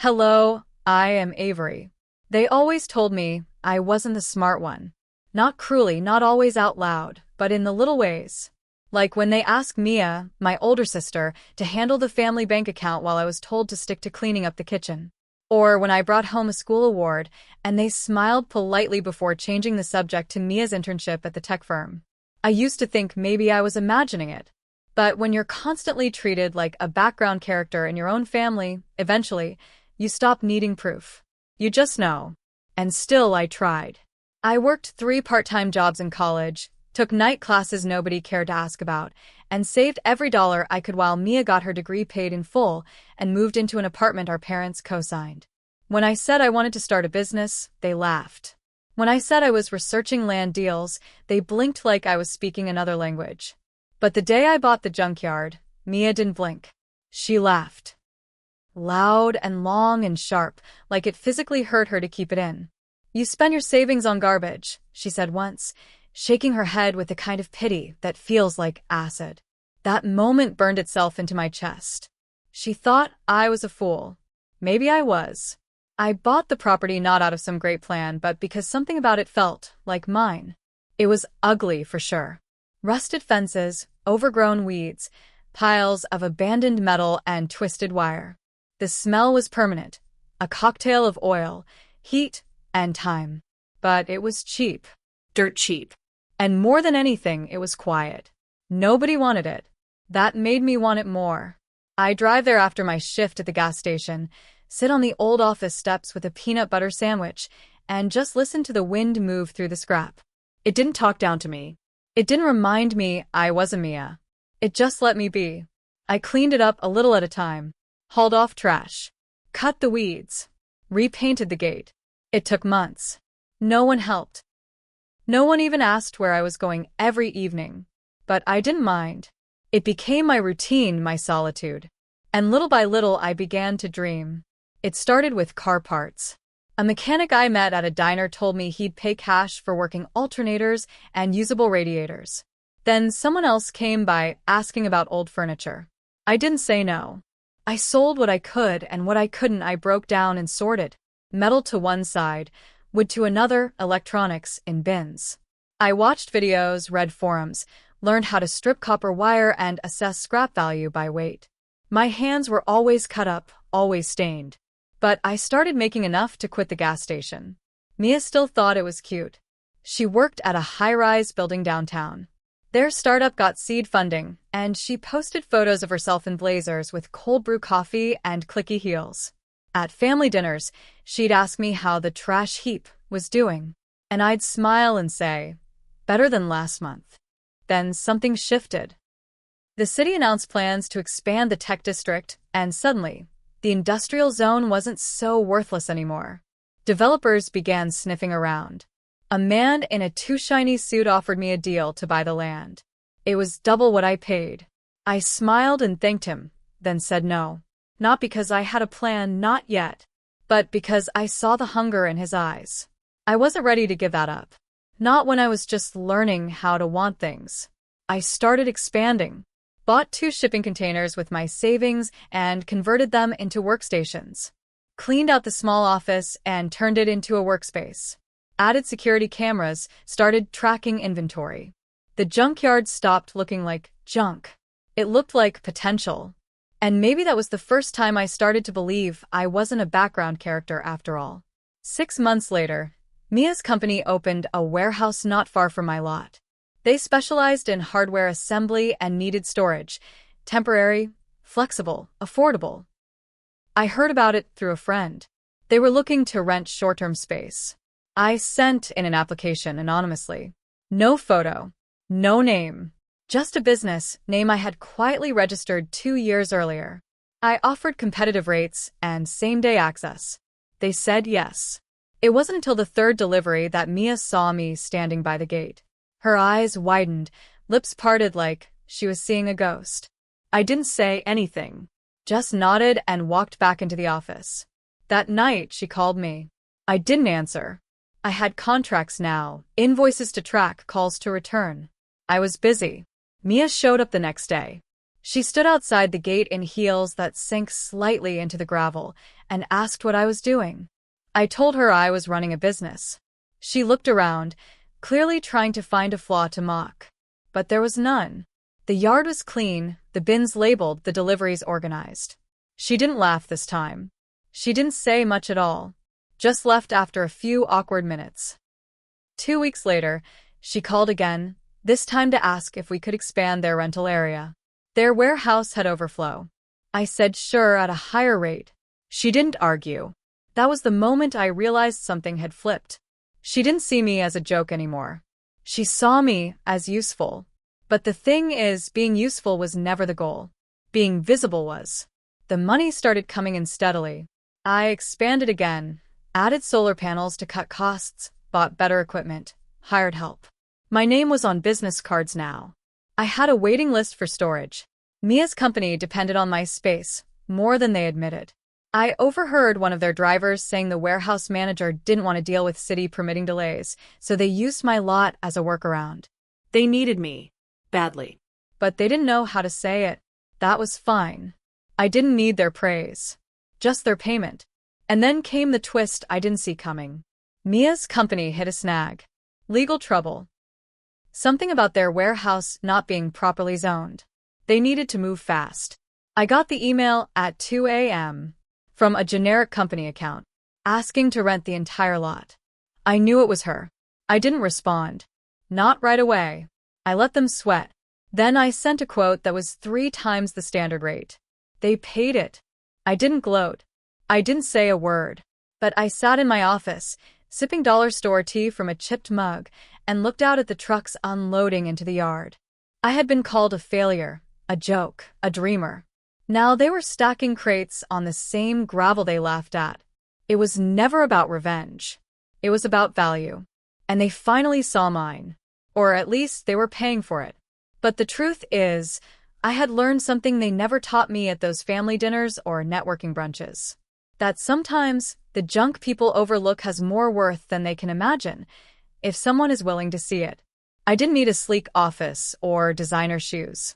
Hello, I am Avery. They always told me I wasn't the smart one. Not cruelly, not always out loud, but in the little ways. Like when they asked Mia, my older sister, to handle the family bank account while I was told to stick to cleaning up the kitchen. Or when I brought home a school award, and they smiled politely before changing the subject to Mia's internship at the tech firm. I used to think maybe I was imagining it. But when you're constantly treated like a background character in your own family, eventually, you stop needing proof. You just know. And still I tried. I worked 3 part-time jobs in college, took night classes nobody cared to ask about, and saved every dollar I could while Mia got her degree paid in full and moved into an apartment our parents co-signed. When I said I wanted to start a business, they laughed. When I said I was researching land deals, they blinked like I was speaking another language. But the day I bought the Junkyard, Mia didn't blink. She laughed. Loud and long and sharp, like it physically hurt her to keep it in. "You spend your savings on garbage," she said once, shaking her head with the kind of pity that feels like acid. That moment burned itself into my chest. She thought I was a fool. Maybe I was. I bought the property not out of some great plan, but because something about it felt like mine. It was ugly for sure. Rusted fences, overgrown weeds, piles of abandoned metal and twisted wire. The smell was permanent, a cocktail of oil, heat, and time. But it was cheap. Dirt cheap. And more than anything, it was quiet. Nobody wanted it. That made me want it more. I drive there after my shift at the gas station, sit on the old office steps with a peanut butter sandwich, and just listen to the wind move through the scrap. It didn't talk down to me. It didn't remind me I was a Mia. It just let me be. I cleaned it up a little at a time. Hauled off trash. Cut the weeds. Repainted the gate. It took months. No one helped. No one even asked where I was going every evening. But I didn't mind. It became my routine, my solitude. And little by little I began to dream. It started with car parts. A mechanic I met at a diner told me he'd pay cash for working alternators and usable radiators. Then someone else came by asking about old furniture. I didn't say no. I sold what I could, and what I couldn't I broke down and sorted. Metal to one side, wood to another, electronics in bins. I watched videos, read forums, learned how to strip copper wire and assess scrap value by weight. My hands were always cut up, always stained. But I started making enough to quit the gas station. Mia still thought it was cute. She worked at a high-rise building downtown. Their startup got seed funding, and she posted photos of herself in blazers with cold brew coffee and clicky heels. At family dinners, she'd ask me how the trash heap was doing, and I'd smile and say, "Better than last month." Then something shifted. The city announced plans to expand the tech district, and suddenly, the industrial zone wasn't so worthless anymore. Developers began sniffing around. A man in a too-shiny suit offered me a deal to buy the land. It was double what I paid. I smiled and thanked him, then said no. Not because I had a plan, not yet, but because I saw the hunger in his eyes. I wasn't ready to give that up. Not when I was just learning how to want things. I started expanding. Bought 2 shipping containers with my savings and converted them into workstations. Cleaned out the small office and turned it into a workspace. Added security cameras, started tracking inventory. The junkyard stopped looking like junk. It looked like potential. And maybe that was the first time I started to believe I wasn't a background character after all. 6 months later, Mia's company opened a warehouse not far from my lot. They specialized in hardware assembly and needed storage. Temporary, flexible, affordable. I heard about it through a friend. They were looking to rent short-term space. I sent in an application anonymously. No photo. No name. Just a business name I had quietly registered 2 years earlier. I offered competitive rates and same-day access. They said yes. It wasn't until the 3rd delivery that Mia saw me standing by the gate. Her eyes widened, lips parted like she was seeing a ghost. I didn't say anything, just nodded and walked back into the office. That night, she called me. I didn't answer. I had contracts now, invoices to track, calls to return. I was busy. Mia showed up the next day. She stood outside the gate in heels that sank slightly into the gravel, and asked what I was doing. I told her I was running a business. She looked around, clearly trying to find a flaw to mock. But there was none. The yard was clean, the bins labeled, the deliveries organized. She didn't laugh this time. She didn't say much at all. Just left after a few awkward minutes. 2 weeks later, she called again, this time to ask if we could expand their rental area. Their warehouse had overflow. I said sure at a higher rate. She didn't argue. That was the moment I realized something had flipped. She didn't see me as a joke anymore. She saw me as useful. But the thing is, being useful was never the goal. Being visible was. The money started coming in steadily. I expanded again, added solar panels to cut costs, bought better equipment, hired help. My name was on business cards now. I had a waiting list for storage. Mia's company depended on my space, more than they admitted. I overheard one of their drivers saying the warehouse manager didn't want to deal with city permitting delays, so they used my lot as a workaround. They needed me. Badly. But they didn't know how to say it. That was fine. I didn't need their praise. Just their payment. And then came the twist I didn't see coming. Mia's company hit a snag. Legal trouble. Something about their warehouse not being properly zoned. They needed to move fast. I got the email at 2 a.m. from a generic company account, asking to rent the entire lot. I knew it was her. I didn't respond. Not right away. I let them sweat. Then I sent a quote that was 3 times the standard rate. They paid it. I didn't gloat. I didn't say a word. But I sat in my office, sipping dollar store tea from a chipped mug, and looked out at the trucks unloading into the yard. I had been called a failure, a joke, a dreamer. Now they were stacking crates on the same gravel they laughed at. It was never about revenge. It was about value. And they finally saw mine. Or at least they were paying for it. But the truth is, I had learned something they never taught me at those family dinners or networking brunches. That sometimes the junk people overlook has more worth than they can imagine, if someone is willing to see it. I didn't need a sleek office or designer shoes.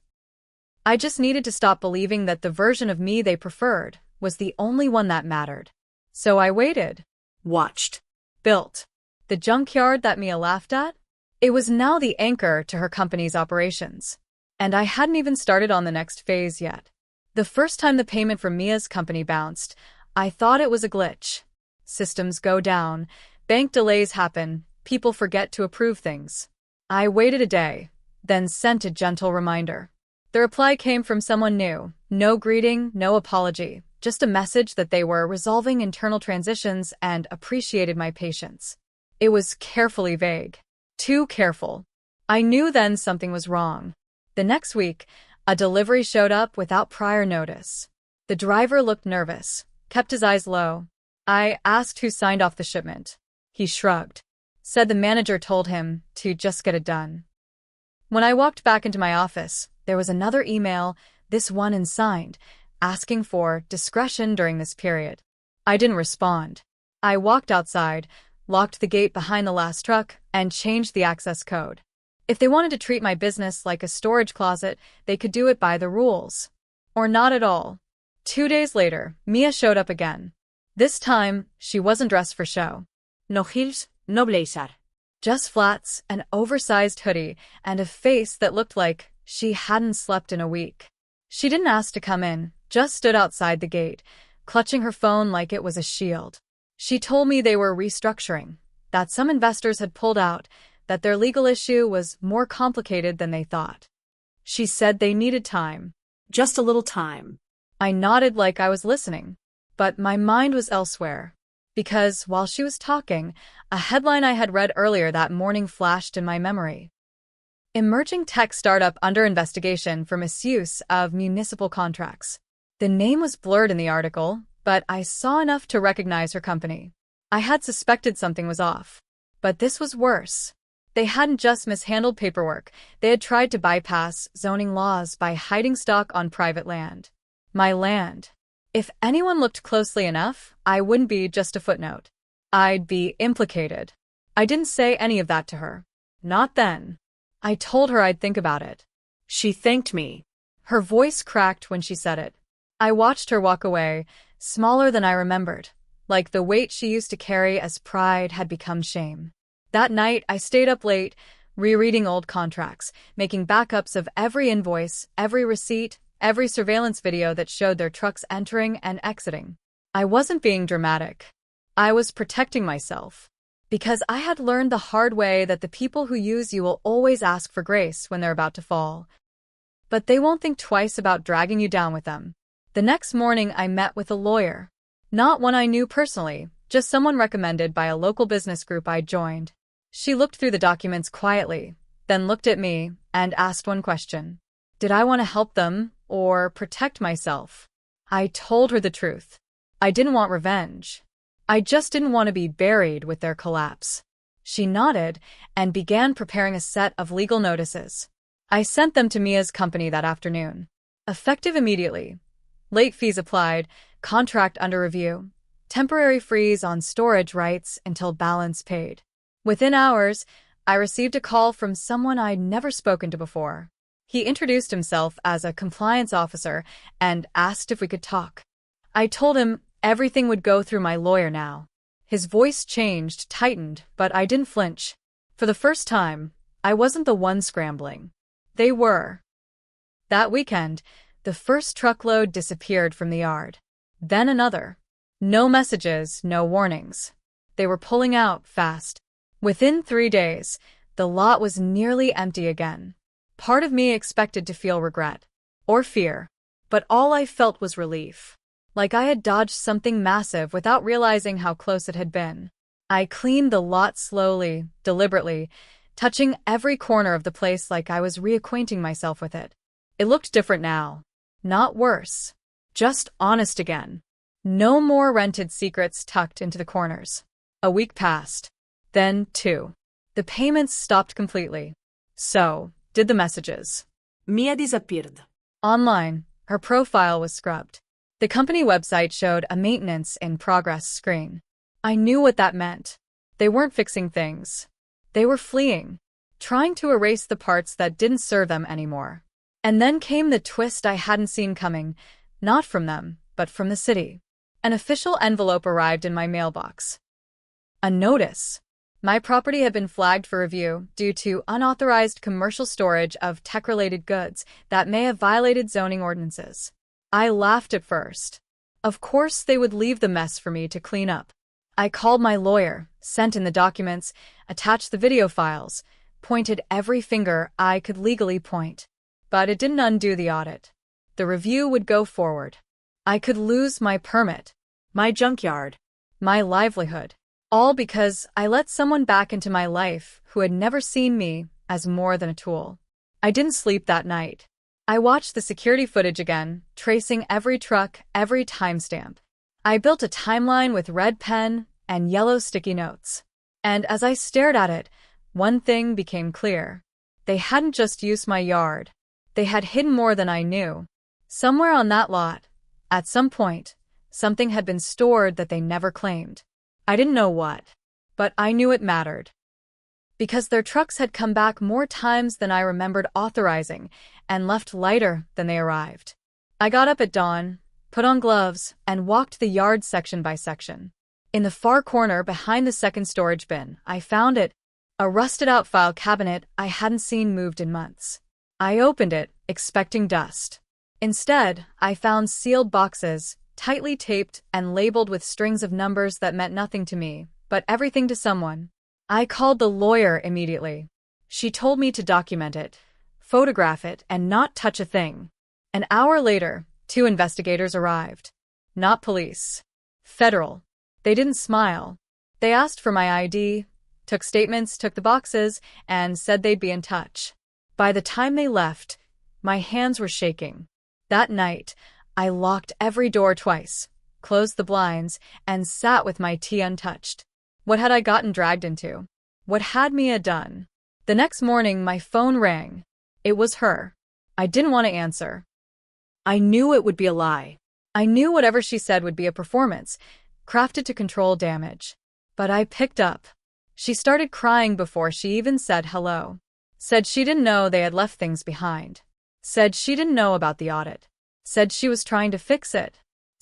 I just needed to stop believing that the version of me they preferred was the only one that mattered. So I waited. Watched. Built. The junkyard that Mia laughed at? It was now the anchor to her company's operations. And I hadn't even started on the next phase yet. The first time the payment from Mia's company bounced, I thought it was a glitch. Systems go down, bank delays happen, people forget to approve things. I waited a day, then sent a gentle reminder. The reply came from someone new. No greeting, no apology, just a message that they were resolving internal transitions and appreciated my patience. It was carefully vague. Too careful. I knew then something was wrong. The next week, a delivery showed up without prior notice. The driver looked nervous, kept his eyes low. I asked who signed off the shipment. He shrugged. Said the manager told him to just get it done. When I walked back into my office, there was another email, this one unsigned, asking for discretion during this period. I didn't respond. I walked outside, locked the gate behind the last truck, and changed the access code. If they wanted to treat my business like a storage closet, they could do it by the rules. Or not at all. 2 days later, Mia showed up again. This time, she wasn't dressed for show. No heels, no blazer. Just flats, an oversized hoodie, and a face that looked like she hadn't slept in a week. She didn't ask to come in, just stood outside the gate, clutching her phone like it was a shield. She told me they were restructuring, that some investors had pulled out, that their legal issue was more complicated than they thought. She said they needed time. Just a little time. I nodded like I was listening, but my mind was elsewhere. Because while she was talking, a headline I had read earlier that morning flashed in my memory. Emerging tech startup under investigation for misuse of municipal contracts. The name was blurred in the article, but I saw enough to recognize her company. I had suspected something was off. But this was worse. They hadn't just mishandled paperwork, they had tried to bypass zoning laws by hiding stock on private land. My land. If anyone looked closely enough, I wouldn't be just a footnote. I'd be implicated. I didn't say any of that to her. Not then. I told her I'd think about it. She thanked me. Her voice cracked when she said it. I watched her walk away, Smaller than I remembered, like the weight she used to carry as pride had become shame. That night, I stayed up late, rereading old contracts, making backups of every invoice, every receipt, every surveillance video that showed their trucks entering and exiting. I wasn't being dramatic. I was protecting myself. Because I had learned the hard way that the people who use you will always ask for grace when they're about to fall. But they won't think twice about dragging you down with them. The next morning, I met with a lawyer. Not one I knew personally, just someone recommended by a local business group I joined. She looked through the documents quietly, then looked at me and asked one question. Did I want to help them or protect myself? I told her the truth. I didn't want revenge. I just didn't want to be buried with their collapse. She nodded and began preparing a set of legal notices. I sent them to Mia's company that afternoon. Effective immediately. Late fees applied, contract under review, temporary freeze on storage rights until balance paid. Within hours, I received a call from someone I'd never spoken to before. He introduced himself as a compliance officer and asked if we could talk. I told him everything would go through my lawyer now. His voice changed, tightened, but I didn't flinch. For the first time, I wasn't the one scrambling. They were. That weekend, the first truckload disappeared from the yard. Then another. No messages, no warnings. They were pulling out fast. Within 3 days, the lot was nearly empty again. Part of me expected to feel regret. Or fear. But all I felt was relief. Like I had dodged something massive without realizing how close it had been. I cleaned the lot slowly, deliberately, touching every corner of the place like I was reacquainting myself with it. It looked different now. Not worse. Just honest again. No more rented secrets tucked into the corners. A week passed. Then 2. The payments stopped completely. So did the messages. Mia disappeared. Online, her profile was scrubbed. The company website showed a maintenance in progress screen. I knew what that meant. They weren't fixing things. They were fleeing, trying to erase the parts that didn't serve them anymore. And then came the twist I hadn't seen coming, not from them, but from the city. An official envelope arrived in my mailbox. A notice. My property had been flagged for review due to unauthorized commercial storage of tech-related goods that may have violated zoning ordinances. I laughed at first. Of course they would leave the mess for me to clean up. I called my lawyer, sent in the documents, attached the video files, pointed every finger I could legally point. But it didn't undo the audit. The review would go forward. I could lose my permit, my junkyard, my livelihood. All because I let someone back into my life who had never seen me as more than a tool. I didn't sleep that night. I watched the security footage again, tracing every truck, every timestamp. I built a timeline with red pen and yellow sticky notes. And as I stared at it, one thing became clear. They hadn't just used my yard. They had hidden more than I knew. Somewhere on that lot, at some point, something had been stored that they never claimed. I didn't know what, but I knew it mattered. Because their trucks had come back more times than I remembered authorizing and left lighter than they arrived. I got up at dawn, put on gloves, and walked the yard section by section. In the far corner behind the second storage bin, I found it, a rusted-out file cabinet I hadn't seen moved in months. I opened it, expecting dust. Instead, I found sealed boxes, tightly taped and labeled with strings of numbers that meant nothing to me, but everything to someone. I called the lawyer immediately. She told me to document it, photograph it, and not touch a thing. An hour later, 2 investigators arrived. Not police. Federal. They didn't smile. They asked for my ID, took statements, took the boxes, and said they'd be in touch. By the time they left, my hands were shaking. That night, I locked every door twice, closed the blinds, and sat with my tea untouched. What had I gotten dragged into? What had Mia done? The next morning, my phone rang. It was her. I didn't want to answer. I knew it would be a lie. I knew whatever she said would be a performance, crafted to control damage. But I picked up. She started crying before she even said hello. Said she didn't know they had left things behind. Said she didn't know about the audit. Said she was trying to fix it.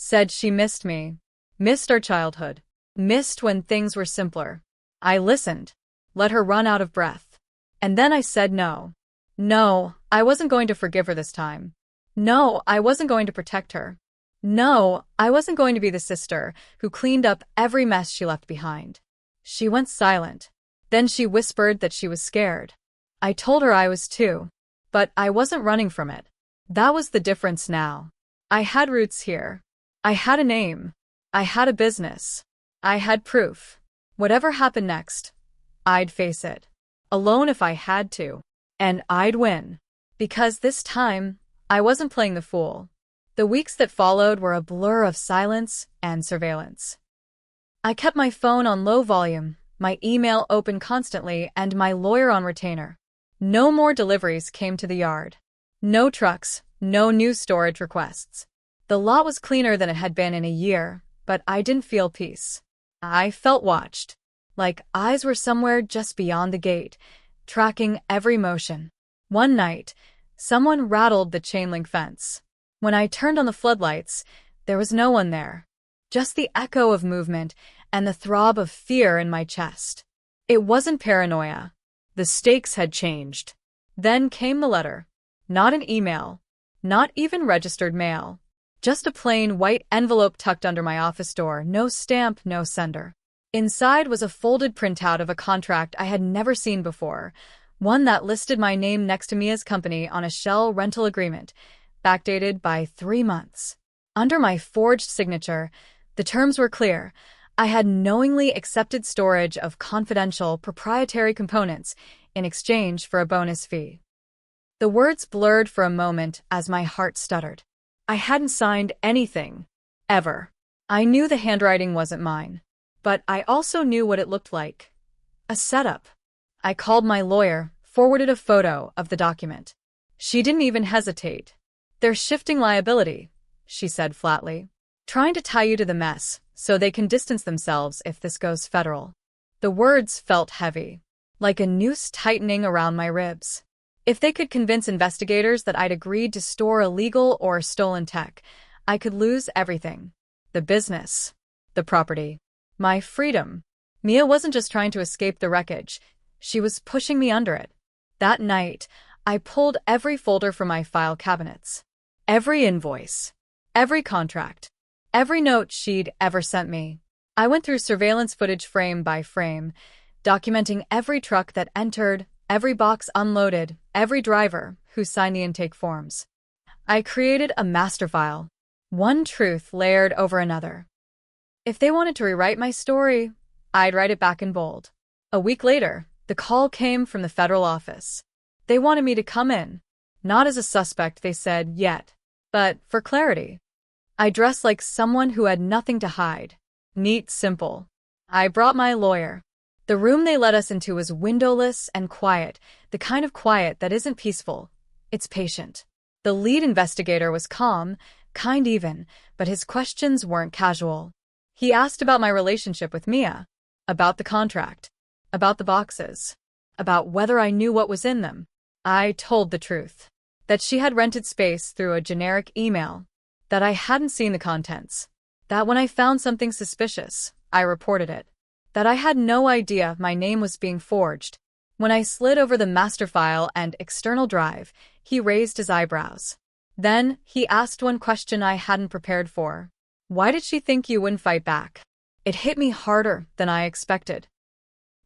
Said she missed me. Missed our childhood. Missed when things were simpler. I listened. Let her run out of breath. And then I said no. No, I wasn't going to forgive her this time. No, I wasn't going to protect her. No, I wasn't going to be the sister who cleaned up every mess she left behind. She went silent. Then she whispered that she was scared. I told her I was too. But I wasn't running from it. That was the difference now. I had roots here. I had a name. I had a business. I had proof. Whatever happened next, I'd face it. Alone if I had to. And I'd win. Because this time, I wasn't playing the fool. The weeks that followed were a blur of silence and surveillance. I kept my phone on low volume, my email open constantly, and my lawyer on retainer. No more deliveries came to the yard. No trucks, no new storage requests. The lot was cleaner than it had been in a year, but I didn't feel peace. I felt watched. Like eyes were somewhere just beyond the gate, tracking every motion. One night, someone rattled the chain-link fence. When I turned on the floodlights, there was no one there. Just the echo of movement and the throb of fear in my chest. It wasn't paranoia. The stakes had changed. Then came the letter. Not an email. Not even registered mail. Just a plain white envelope tucked under my office door, no stamp, no sender. Inside was a folded printout of a contract I had never seen before, one that listed my name next to Mia's company on a shell rental agreement, backdated by 3 months. Under my forged signature, the terms were clear. I had knowingly accepted storage of confidential, proprietary components in exchange for a bonus fee. The words blurred for a moment as my heart stuttered. I hadn't signed anything. Ever. I knew the handwriting wasn't mine. But I also knew what it looked like. A setup. I called my lawyer, forwarded a photo of the document. She didn't even hesitate. "They're shifting liability," she said flatly. "Trying to tie you to the mess, so they can distance themselves if this goes federal." The words felt heavy, like a noose tightening around my ribs. If they could convince investigators that I'd agreed to store illegal or stolen tech, I could lose everything. The business. The property. My freedom. Mia wasn't just trying to escape the wreckage. She was pushing me under it. That night, I pulled every folder from my file cabinets. Every invoice. Every contract. Every note she'd ever sent me. I went through surveillance footage frame by frame, documenting every truck that entered, every box unloaded, every driver who signed the intake forms. I created a master file, one truth layered over another. If they wanted to rewrite my story, I'd write it back in bold. A week later, the call came from the federal office. They wanted me to come in. Not as a suspect, they said, yet, but for clarity. I dressed like someone who had nothing to hide. Neat, simple. I brought my lawyer. The room they let us into was windowless and quiet, the kind of quiet that isn't peaceful. It's patient. The lead investigator was calm, kind even, but his questions weren't casual. He asked about my relationship with Mia, about the contract, about the boxes, about whether I knew what was in them. I told the truth. That she had rented space through a generic email. That I hadn't seen the contents. That when I found something suspicious, I reported it. That I had no idea my name was being forged. When I slid over the master file and external drive, he raised his eyebrows. Then, he asked one question I hadn't prepared for. Why did she think you wouldn't fight back? It hit me harder than I expected.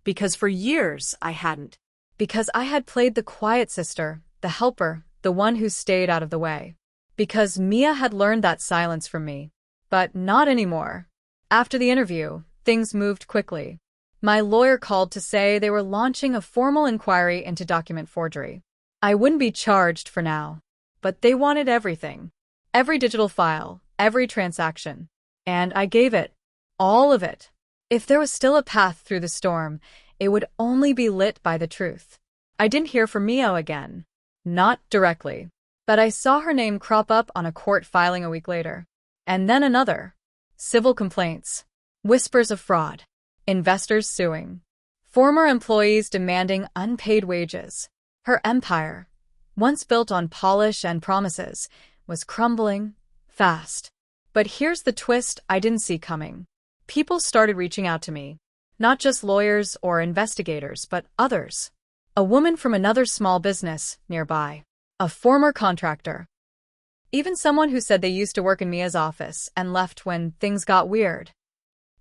Because for years I hadn't. Because I had played the quiet sister, the helper, the one who stayed out of the way. Because Mia had learned that silence from me. But not anymore. After the interview, things moved quickly. My lawyer called to say they were launching a formal inquiry into document forgery. I wouldn't be charged for now. But they wanted everything. Every digital file, every transaction. And I gave it. All of it. If there was still a path through the storm, it would only be lit by the truth. I didn't hear from Mia again. Not directly. But I saw her name crop up on a court filing a week later. And then another. Civil complaints. Whispers of fraud. Investors suing. Former employees demanding unpaid wages. Her empire, once built on polish and promises, was crumbling fast. But here's the twist I didn't see coming. People started reaching out to me. Not just lawyers or investigators, but others. A woman from another small business nearby. A former contractor. Even someone who said they used to work in Mia's office and left when things got weird.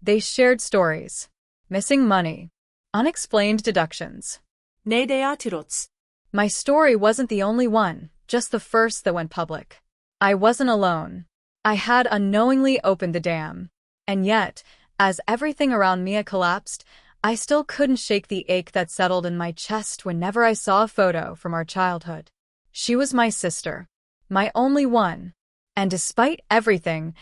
They shared stories. Missing money. Unexplained deductions. 내 대아티로츠. My story wasn't the only one, just the first that went public. I wasn't alone. I had unknowingly opened the dam. And yet, as everything around Mia collapsed, I still couldn't shake the ache that settled in my chest whenever I saw a photo from our childhood. She was my sister. My only one. And despite everything,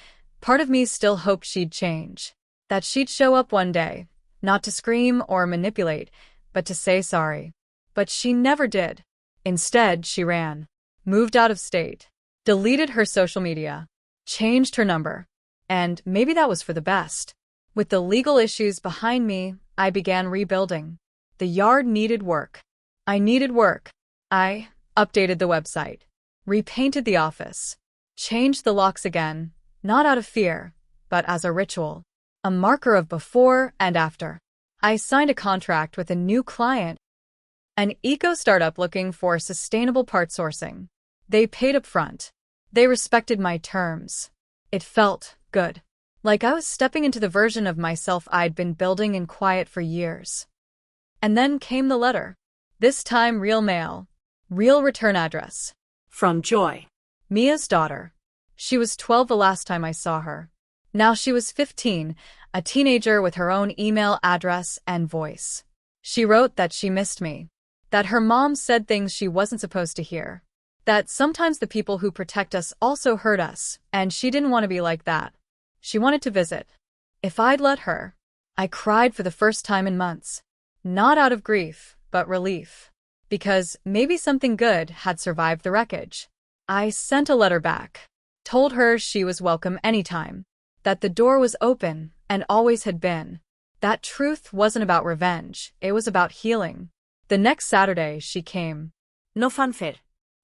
part of me still hoped she'd change. That she'd show up one day, not to scream or manipulate, but to say sorry. But she never did. Instead, she ran. Moved out of state. Deleted her social media. Changed her number. And maybe that was for the best. With the legal issues behind me, I began rebuilding. The yard needed work. I needed work. I updated the website. Repainted the office. Changed the locks again, not out of fear, but as a ritual. A marker of before and after. I signed a contract with a new client. An eco-startup looking for sustainable part sourcing. They paid up front. They respected my terms. It felt good. Like I was stepping into the version of myself I'd been building in quiet for years. And then came the letter. This time real mail. Real return address. From Joy. Mia's daughter. She was 12 the last time I saw her. Now she was 15, a teenager with her own email address and voice. She wrote that she missed me. That her mom said things she wasn't supposed to hear. That sometimes the people who protect us also hurt us, and she didn't want to be like that. She wanted to visit. If I'd let her. I cried for the first time in months. Not out of grief, but relief. Because maybe something good had survived the wreckage. I sent a letter back. Told her she was welcome anytime. That the door was open, and always had been. That truth wasn't about revenge, it was about healing. The next Saturday she came. No fanfare.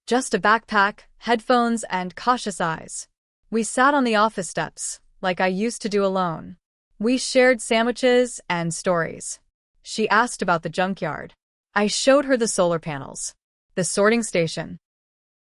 Just a backpack, headphones, and cautious eyes. We sat on the office steps, like I used to do alone. We shared sandwiches and stories. She asked about the junkyard. I showed her the solar panels. The sorting station.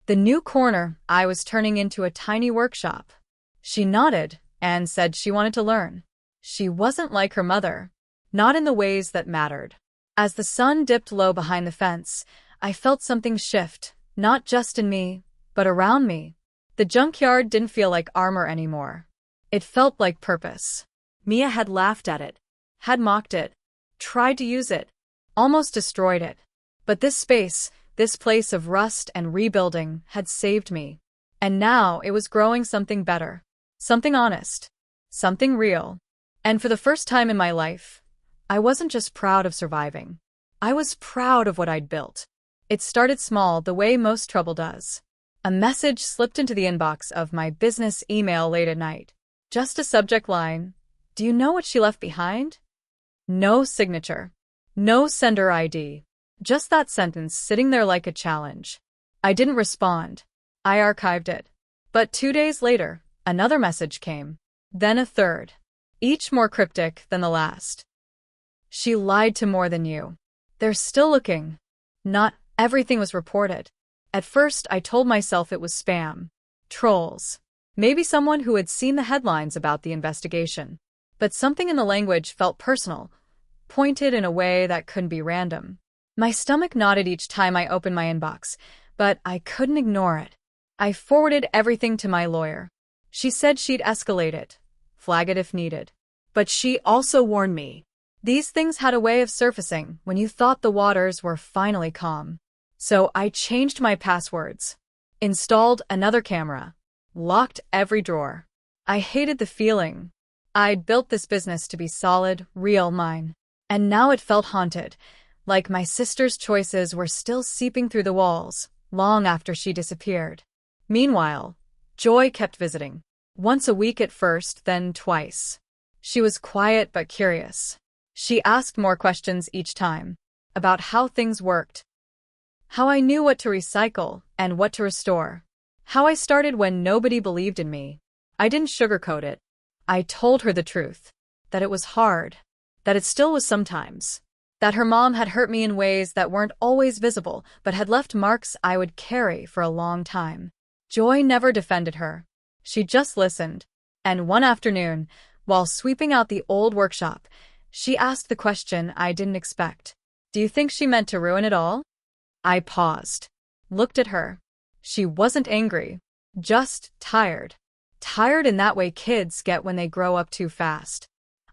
The new corner I was turning into a tiny workshop. She nodded and said she wanted to learn. She wasn't like her mother. Not in the ways that mattered. As the sun dipped low behind the fence, I felt something shift. Not just in me, but around me. The junkyard didn't feel like armor anymore. It felt like purpose. Mia had laughed at it. Had mocked it. Tried to use it. Almost destroyed it. But this space, this place of rust and rebuilding, had saved me. And now it was growing something better. Something honest. Something real. And for the first time in my life, I wasn't just proud of surviving. I was proud of what I'd built. It started small, the way most trouble does. A message slipped into the inbox of my business email late at night. Just a subject line. Do you know what she left behind? No signature. No sender ID. Just that sentence sitting there like a challenge. I didn't respond. I archived it. But 2 days later, another message came. Then a third. Each more cryptic than the last. She lied to more than you. They're still looking. Not everything was reported. At first, I told myself it was spam. Trolls. Maybe someone who had seen the headlines about the investigation. But something in the language felt personal, pointed in a way that couldn't be random. My stomach knotted each time I opened my inbox, but I couldn't ignore it. I forwarded everything to my lawyer. She said she'd escalate it, flag it if needed. But she also warned me. These things had a way of surfacing when you thought the waters were finally calm. So I changed my passwords. Installed another camera. Locked every drawer. I hated the feeling. I'd built this business to be solid, real mine. And now it felt haunted, like my sister's choices were still seeping through the walls, long after she disappeared. Meanwhile, Joy kept visiting. Once a week at first, then twice. She was quiet but curious. She asked more questions each time. About how things worked. How I knew what to recycle and what to restore. How I started when nobody believed in me. I didn't sugarcoat it. I told her the truth. That it was hard. That it still was sometimes. That her mom had hurt me in ways that weren't always visible, but had left marks I would carry for a long time. Joy never defended her. She just listened. And one afternoon, while sweeping out the old workshop, she asked the question I didn't expect. Do you think she meant to ruin it all? I paused. Looked at her. She wasn't angry. Just tired. Tired in that way kids get when they grow up too fast.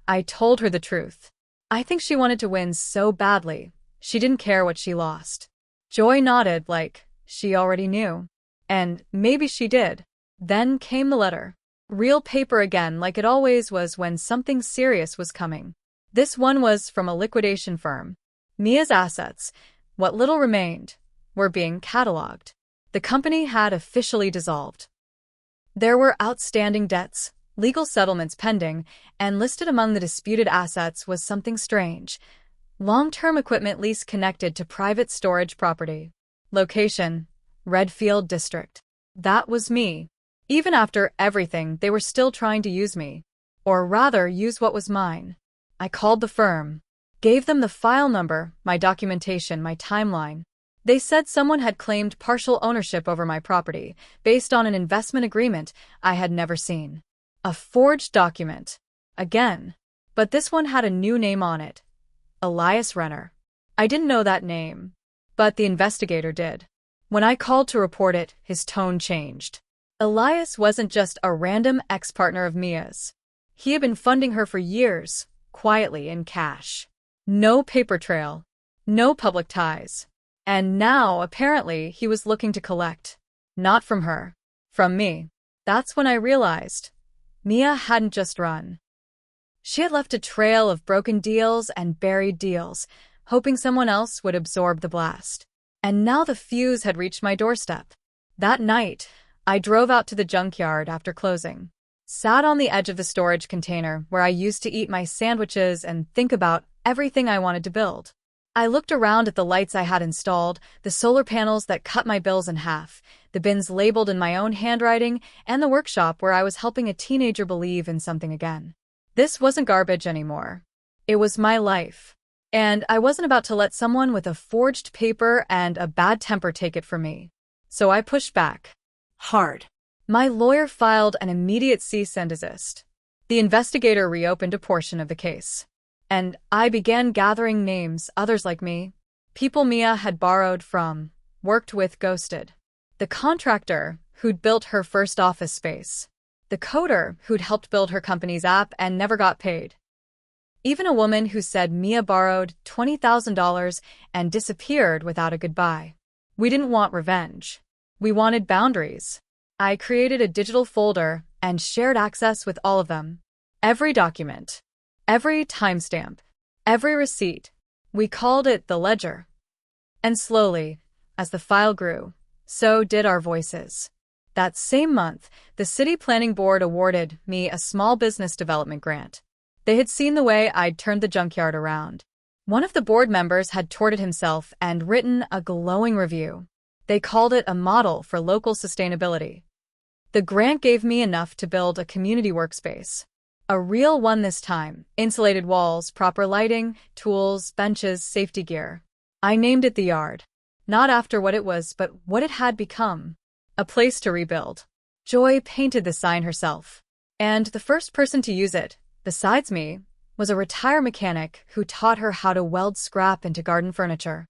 I told her the truth. I think she wanted to win so badly, she didn't care what she lost. Joy nodded like she already knew. And maybe she did. Then came the letter. Real paper again, like it always was when something serious was coming. This one was from a liquidation firm. Mia's assets, what little remained, were being cataloged. The company had officially dissolved. There were outstanding debts, legal settlements pending, and listed among the disputed assets was something strange. Long-term equipment lease connected to private storage property. Location: Redfield District. That was me. Even after everything, they were still trying to use me. Or rather, use what was mine. I called the firm. Gave them the file number, my documentation, my timeline. They said someone had claimed partial ownership over my property, based on an investment agreement I had never seen. A forged document. Again. But this one had a new name on it. Elias Renner. I didn't know that name. But the investigator did. When I called to report it, his tone changed. Elias wasn't just a random ex-partner of Mia's. He had been funding her for years, quietly in cash. No paper trail. No public ties. And now, apparently, he was looking to collect. Not from her. From me. That's when I realized. Mia hadn't just run. She had left a trail of broken deals and buried deals, hoping someone else would absorb the blast. And now the fuse had reached my doorstep. That night, I drove out to the junkyard after closing. Sat on the edge of the storage container where I used to eat my sandwiches and think about everything I wanted to build. I looked around at the lights I had installed, the solar panels that cut my bills in half, the bins labeled in my own handwriting, and the workshop where I was helping a teenager believe in something again. This wasn't garbage anymore. It was my life. And I wasn't about to let someone with a forged paper and a bad temper take it from me. So I pushed back. Hard. My lawyer filed an immediate cease and desist. The investigator reopened a portion of the case. And I began gathering names, others like me. People Mia had borrowed from, worked with, ghosted. The contractor who'd built her first office space. The coder who'd helped build her company's app and never got paid. Even a woman who said Mia borrowed $20,000 and disappeared without a goodbye. We didn't want revenge. We wanted boundaries. I created a digital folder and shared access with all of them. Every document. Every timestamp. Every receipt. We called it the ledger. And slowly, as the file grew, so did our voices. That same month, the City Planning Board awarded me a small business development grant. They had seen the way I'd turned the junkyard around. One of the board members had toured it himself and written a glowing review. They called it a model for local sustainability. The grant gave me enough to build a community workspace. A real one this time, insulated walls, proper lighting, tools, benches, safety gear. I named it the Yard. Not after what it was, but what it had become. A place to rebuild. Joy painted the sign herself. And the first person to use it, besides me, was a retired mechanic who taught her how to weld scrap into garden furniture.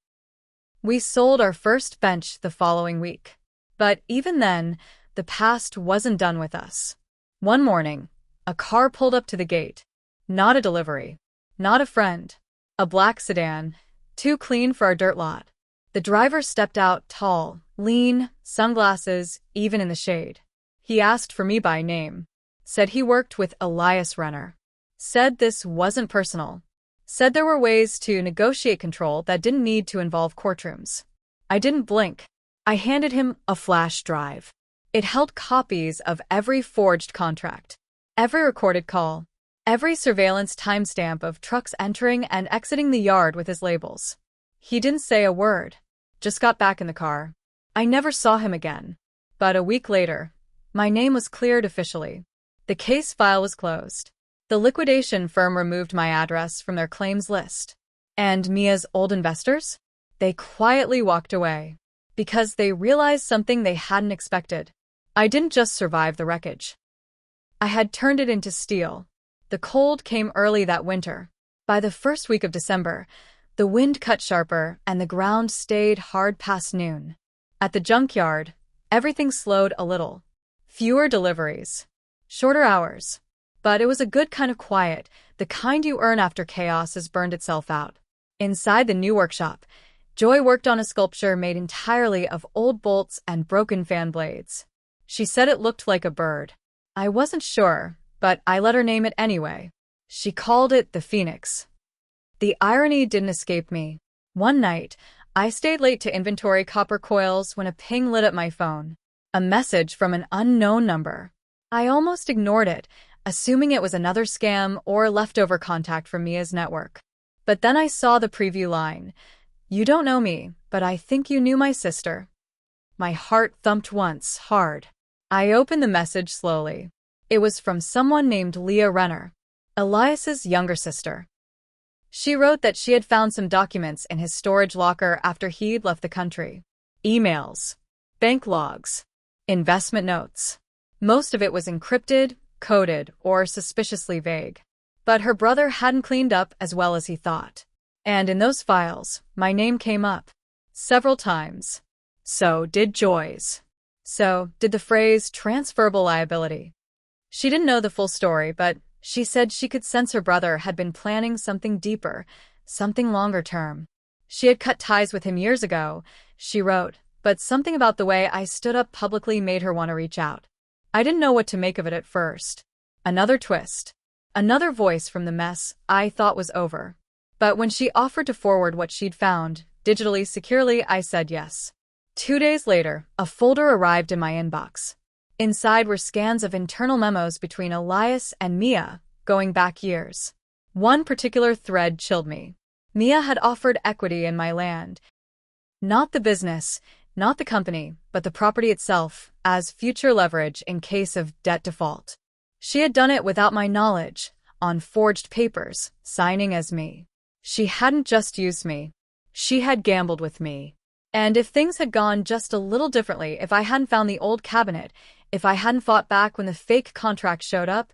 We sold our first bench the following week. But even then, the past wasn't done with us. One morning, a car pulled up to the gate. Not a delivery. Not a friend. A black sedan, too clean for our dirt lot. The driver stepped out tall, lean, sunglasses, even in the shade. He asked for me by name. Said he worked with Elias Renner. Said this wasn't personal. Said there were ways to negotiate control that didn't need to involve courtrooms. I didn't blink. I handed him a flash drive. It held copies of every forged contract, every recorded call, every surveillance timestamp of trucks entering and exiting the yard with his labels. He didn't say a word, just got back in the car. I never saw him again. But a week later, my name was cleared officially. The case file was closed. The liquidation firm removed my address from their claims list. And Mia's old investors? They quietly walked away. Because they realized something they hadn't expected. I didn't just survive the wreckage. I had turned it into steel. The cold came early that winter. By the first week of December, the wind cut sharper and the ground stayed hard past noon. At the junkyard, everything slowed a little. Fewer deliveries. Shorter hours. But it was a good kind of quiet, the kind you earn after chaos has burned itself out. Inside the new workshop, Joy worked on a sculpture made entirely of old bolts and broken fan blades. She said it looked like a bird. I wasn't sure, but I let her name it anyway. She called it the Phoenix. The irony didn't escape me. One night, I stayed late to inventory copper coils when a ping lit up my phone. A message from an unknown number. I almost ignored it, assuming it was another scam or leftover contact from Mia's network. But then I saw the preview line. "You don't know me, but I think you knew my sister." My heart thumped once, hard. I opened the message slowly. It was from someone named Leah Renner, Elias's younger sister. She wrote that she had found some documents in his storage locker after he'd left the country. Emails, bank logs, investment notes. Most of it was encrypted, coded, or suspiciously vague. But her brother hadn't cleaned up as well as he thought. And in those files, my name came up. Several times. So did Joy's. So did the phrase transferable liability. She didn't know the full story, but she said she could sense her brother had been planning something deeper, something longer term. She had cut ties with him years ago, she wrote, but something about the way I stood up publicly made her want to reach out. I didn't know what to make of it at first. Another twist. Another voice from the mess I thought was over. But when she offered to forward what she'd found, digitally securely, I said yes. 2 days later, a folder arrived in my inbox. Inside were scans of internal memos between Elias and Mia, going back years. One particular thread chilled me. Mia had offered equity in my land. Not the business, not the company, but the property itself, as future leverage in case of debt default. She had done it without my knowledge, on forged papers, signing as me. She hadn't just used me. She had gambled with me. And if things had gone just a little differently, if I hadn't found the old cabinet, if I hadn't fought back when the fake contract showed up,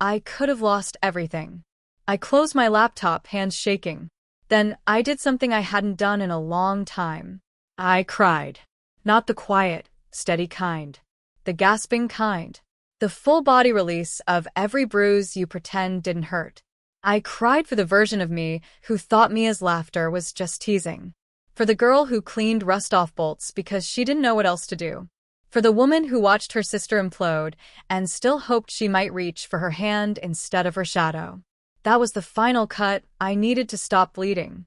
I could have lost everything. I closed my laptop, hands shaking. Then I did something I hadn't done in a long time. I cried. Not the quiet, steady kind. The gasping kind. The full-body release of every bruise you pretend didn't hurt. I cried for the version of me who thought Mia's laughter was just teasing. For the girl who cleaned rust-off bolts because she didn't know what else to do. For the woman who watched her sister implode and still hoped she might reach for her hand instead of her shadow. That was the final cut. I needed to stop bleeding.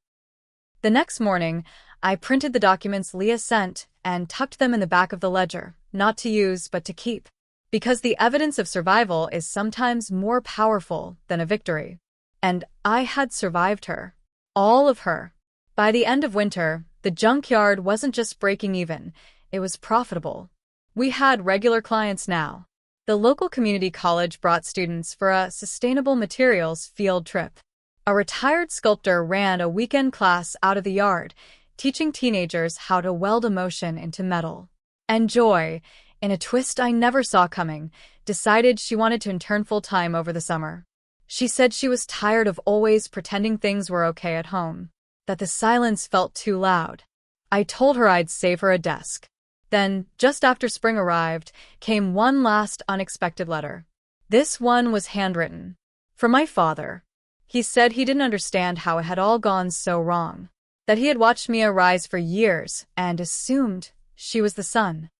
The next morning, I printed the documents Leah sent and tucked them in the back of the ledger, not to use but to keep. Because the evidence of survival is sometimes more powerful than a victory. And I had survived her. All of her. By the end of winter, the junkyard wasn't just breaking even, it was profitable. We had regular clients now. The local community college brought students for a sustainable materials field trip. A retired sculptor ran a weekend class out of the yard, teaching teenagers how to weld emotion into metal. And Joy, in a twist I never saw coming, decided she wanted to intern full-time over the summer. She said she was tired of always pretending things were okay at home, that the silence felt too loud. I told her I'd save her a desk. Then, just after spring arrived, came one last unexpected letter. This one was handwritten. From my father. He said he didn't understand how it had all gone so wrong. That he had watched Mia rise for years and assumed she was the sun.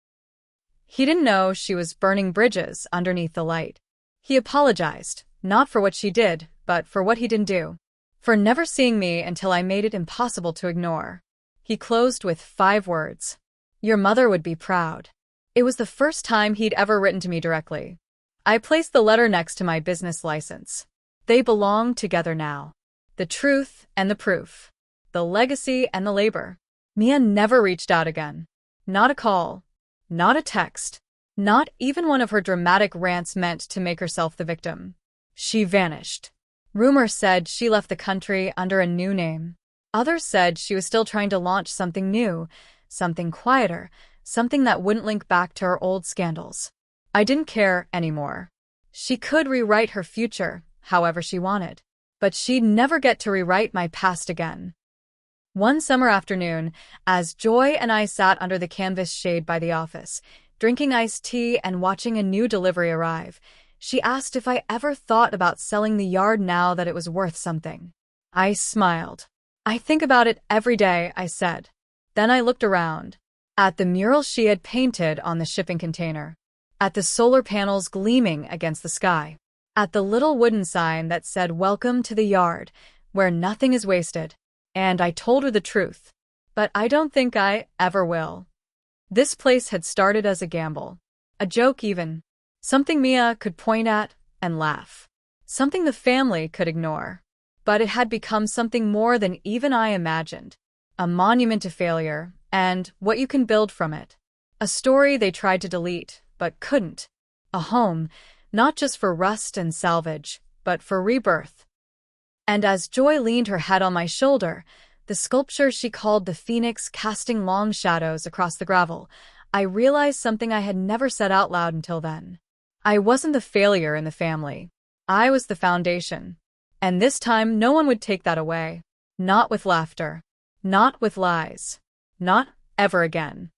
He didn't know she was burning bridges underneath the light. He apologized, not for what she did, but for what he didn't do. For never seeing me until I made it impossible to ignore. He closed with 5 words. Your mother would be proud. It was the first time he'd ever written to me directly. I placed the letter next to my business license. They belong together now. The truth and the proof. The legacy and the labor. Mia never reached out again. Not a call. Not a text. Not even one of her dramatic rants meant to make herself the victim. She vanished. Rumors said she left the country under a new name. Others said she was still trying to launch something new, something quieter, something that wouldn't link back to her old scandals. I didn't care anymore. She could rewrite her future however she wanted, but she'd never get to rewrite my past again. One summer afternoon, as Joy and I sat under the canvas shade by the office, drinking iced tea and watching a new delivery arrive, she asked if I ever thought about selling the yard now that it was worth something. I smiled. I think about it every day, I said. Then I looked around. At the mural she had painted on the shipping container. At the solar panels gleaming against the sky. At the little wooden sign that said "Welcome to the yard, where nothing is wasted." And I told her the truth. But I don't think I ever will. This place had started as a gamble. A joke even. Something Mia could point at and laugh. Something the family could ignore. But it had become something more than even I imagined. A monument to failure, and what you can build from it. A story they tried to delete, but couldn't. A home, not just for rust and salvage, but for rebirth. And as Joy leaned her head on my shoulder, the sculpture she called the Phoenix casting long shadows across the gravel, I realized something I had never said out loud until then. I wasn't the failure in the family. I was the foundation. And this time no one would take that away. Not with laughter. Not with lies. Not ever again.